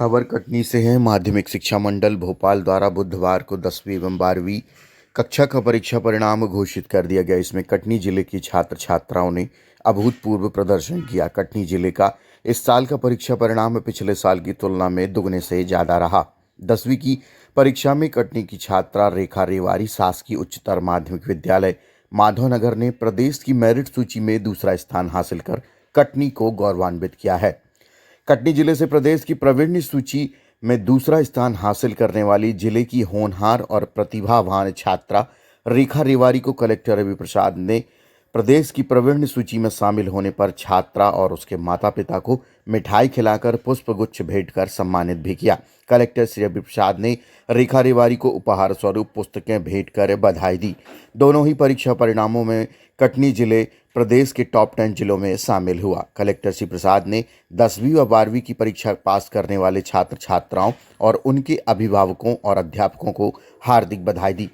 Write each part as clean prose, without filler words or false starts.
खबर कटनी से है। माध्यमिक शिक्षा मंडल भोपाल द्वारा बुधवार को 10वीं एवं 12वीं कक्षा का परीक्षा परिणाम घोषित कर दिया गया। इसमें कटनी जिले की छात्र छात्राओं ने अभूतपूर्व प्रदर्शन किया। कटनी जिले का इस साल का परीक्षा परिणाम पिछले साल की तुलना में दुगने से ज्यादा रहा। 10वीं की परीक्षा में कटनी की छात्रा रेखा रेवारी शासकीय उच्चतर माध्यमिक विद्यालय माधवनगर ने प्रदेश की मेरिट सूची में दूसरा स्थान हासिल कर कटनी को गौरवान्वित किया है। कटनी जिले से प्रदेश की प्रावीण्य सूची में दूसरा स्थान हासिल करने वाली जिले की होनहार और प्रतिभावान छात्रा रेखा रेवारी को कलेक्टर रवि प्रसाद ने प्रदेश की प्रावीण्य सूची में शामिल होने पर छात्रा और उसके माता पिता को मिठाई खिलाकर पुष्पगुच्छ भेंट कर सम्मानित भी किया। कलेक्टर श्री रवि प्रसाद ने रेखा रेवारी को उपहार स्वरूप पुस्तकें भेंट कर बधाई दी। दोनों ही परीक्षा परिणामों में कटनी जिले प्रदेश के टॉप 10 जिलों में शामिल हुआ। कलेक्टर श्री प्रसाद ने 10वीं व 12वीं की परीक्षा पास करने वाले छात्र छात्राओं और उनके अभिभावकों और अध्यापकों को हार्दिक बधाई दी।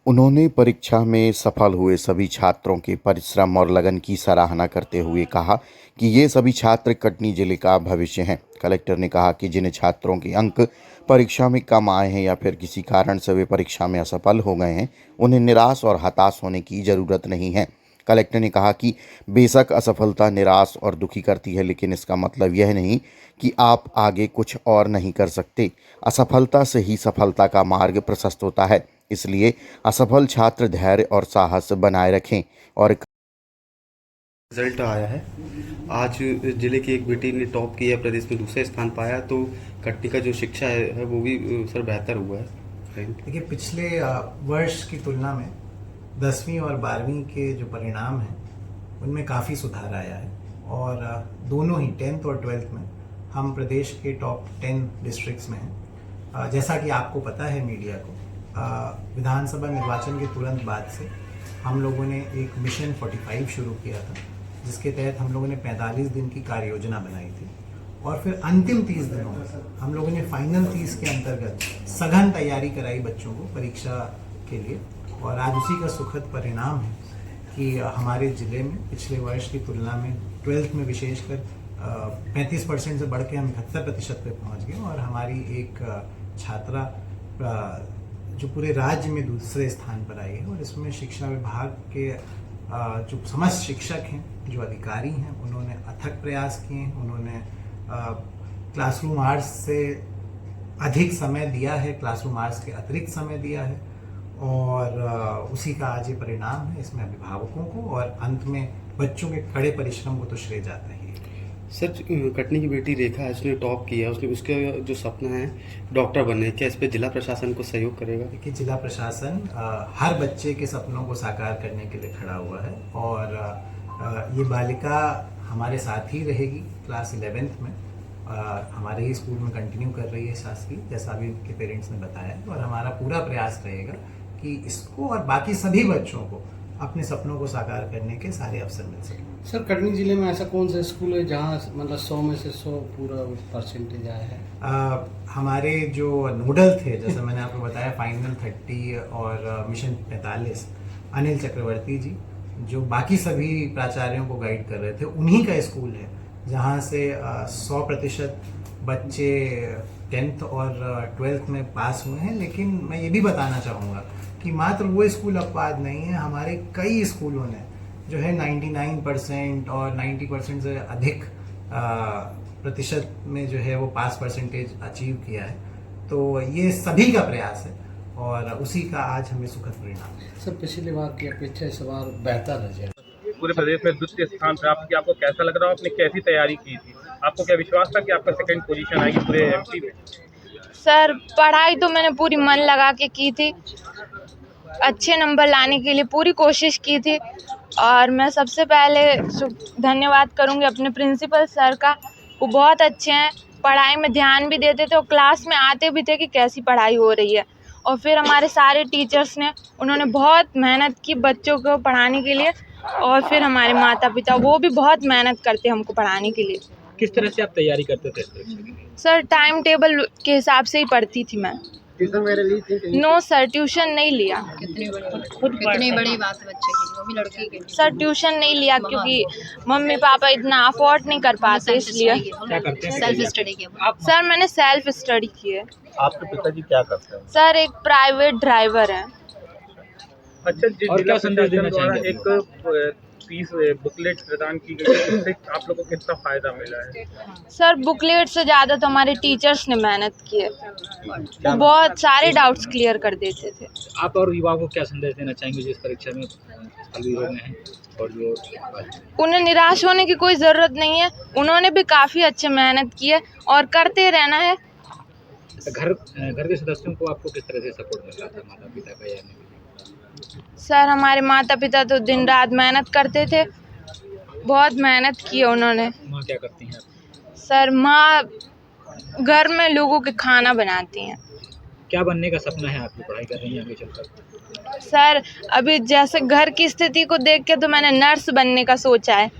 उन्होंने परीक्षा में सफल हुए सभी छात्रों के परिश्रम और लगन की सराहना करते हुए कहा कि ये सभी छात्र कटनी जिले का भविष्य हैं। कलेक्टर ने कहा कि जिन छात्रों के अंक परीक्षा में कम आए हैं या फिर किसी कारण से वे परीक्षा में असफल हो गए हैं, उन्हें निराश और हताश होने की ज़रूरत नहीं है। कलेक्टर ने कहा कि बेशक असफलता निराश और दुखी करती है, लेकिन इसका मतलब यह नहीं कि आप आगे कुछ और नहीं कर सकते। असफलता से ही सफलता का मार्ग प्रशस्त होता है, इसलिए असफल छात्र धैर्य और साहस बनाए रखें। और रिजल्ट आया है आज, जिले की एक बेटी ने टॉप किया, प्रदेश में दूसरा स्थान पाया, तो कटनी का जो शिक्षा है वो भी सर बेहतर हुआ है। देखिए, पिछले वर्ष की तुलना में 10वीं और 12वीं के जो परिणाम हैं उनमें काफ़ी सुधार आया है और दोनों ही 10th और 12th में हम प्रदेश के टॉप 10 डिस्ट्रिक्ट्स में हैं। जैसा कि आपको पता है मीडिया को, विधानसभा निर्वाचन के तुरंत बाद से हम लोगों ने एक मिशन 45 शुरू किया था, जिसके तहत हम लोगों ने 45 दिन की कार्य योजना बनाई थी और फिर अंतिम 30 दिनों में हम लोगों ने फाइनल 30 के अंतर्गत सघन तैयारी कराई बच्चों को परीक्षा के लिए। और आज उसी का सुखद परिणाम है कि हमारे ज़िले में पिछले वर्ष की तुलना में 12th में विशेषकर 35% से बढ़ के हम 71% पे पहुँच गए और हमारी एक छात्रा जो पूरे राज्य में दूसरे स्थान पर आई है। और इसमें शिक्षा विभाग के जो समस्त शिक्षक हैं, जो अधिकारी हैं, उन्होंने अथक प्रयास किए हैं। उन्होंने क्लासरूम आवर्स से अधिक समय दिया है, क्लासरूम आवर्स के अतिरिक्त समय दिया है और उसी का आज ये परिणाम है। इसमें अभिभावकों को और अंत में बच्चों के कड़े परिश्रम को तो श्रेय जाता ही है। सर, कटनी की बेटी रेखा है, उसने टॉप किया, उसने उसका जो सपना है डॉक्टर बनने, क्या इस पे जिला प्रशासन को सहयोग करेगा? देखिए, जिला प्रशासन हर बच्चे के सपनों को साकार करने के लिए खड़ा हुआ है और ये बालिका हमारे साथ ही रहेगी क्लास 11th में। हमारे ही स्कूल में कंटिन्यू कर रही है शासकीय, जैसा अभी उनके पेरेंट्स ने बताया, और हमारा पूरा प्रयास रहेगा कि इसको और बाकी सभी बच्चों को अपने सपनों को साकार करने के सारे अवसर मिल सकें। सर, कटनी जिले में ऐसा कौन सा स्कूल है जहाँ मतलब 100 में से 100 पूरा परसेंटेज आया है? हमारे जो नोडल थे, जैसे मैंने आपको बताया, फाइनल 30 और मिशन 45, अनिल चक्रवर्ती जी, जो बाकी सभी प्राचार्यों को गाइड कर रहे थे, उन्हीं का स्कूल है जहाँ से 100% बच्चे 10th और 12th में पास हुए हैं। लेकिन मैं ये भी बताना चाहूँगा कि मात्र वो स्कूल अपवाद नहीं है, हमारे कई स्कूलों ने जो है 99% और 90% से अधिक प्रतिशत में जो है वो पास परसेंटेज अचीव किया है। तो ये सभी का प्रयास है और उसी का आज हमें सुखद परिणाम है। सर, पिछली बार की अपेक्षा इस बार बेहतर है। पूरे प्रदेश में द्वितीय स्थान प्राप्त किया, आपको कैसा लग रहा है? आपने कैसी तैयारी की थी? आपको क्या विश्वास था कि आपका सेकंड पोजीशन आएगी पूरे एमपी में? सर, पढ़ाई तो मैंने पूरी मन लगा के की थी, अच्छे नंबर लाने के लिए पूरी कोशिश की थी। और मैं सबसे पहले धन्यवाद करूंगी अपने प्रिंसिपल सर का, वो बहुत अच्छे हैं, पढ़ाई में ध्यान भी देते थे और क्लास में आते भी थे कि कैसी पढ़ाई हो रही है। और फिर हमारे सारे टीचर्स ने, उन्होंने बहुत मेहनत की बच्चों को पढ़ाने के लिए। और फिर हमारे माता पिता, वो भी बहुत मेहनत करते हमको पढ़ाने के लिए। किस तरह से आप तैयारी करते थे? सर, टाइम टेबल के हिसाब से ही पढ़ती थी मैं। ट्यूशन वगैरह ली थी कहीं? नो सर, ट्यूशन नहीं लिया। कितनी बड़ी बात है बच्चे के लिए, वो भी लड़की के लिए। सर ट्यूशन नहीं लिया क्योंकि मम्मी पापा इतना अफोर्ड नहीं कर पाते, इसलिए। क्या करते हैं? सेल्फ स्टडी किया। सर मैंने सेल्फ स्टडी की है। आपके पिताजी क्या करते हैं? सर एक प्राइवेट ड्राइवर है। अच्छा, जिला प्रशासन द्वारा एक फीस बुकलेट प्रदान की गई है, उससे आप लोगों को कितना फायदा मिला है? सर बुकलेट से ज़्यादा तो हमारे टीचर्स ने मेहनत की है, वो बहुत सारे डाउट्स क्लियर कर देते थे। आप और युवाओं को क्या संदेश देना चाहेंगे जो इस परीक्षा में सफल भी हो रहे हैं और जो उन्हें निराश होने की कोई ज़रूरत नहीं है, उन्होंने भी काफ़ी अच्छे मेहनत की है और करते रहना है। घर के सदस्यों को आपको किस तरह से सपोर्ट मिल रहा था, माता पिता का या नहीं? सर हमारे माता पिता तो दिन रात मेहनत करते थे, बहुत मेहनत की है उन्होंने। माँ क्या करती हैं? सर माँ घर में लोगों के खाना बनाती हैं। क्या बनने का सपना है आपकी, पढ़ाई कर रही हैं आगे चलकर? सर अभी जैसे घर की स्थिति को देख के तो मैंने नर्स बनने का सोचा है।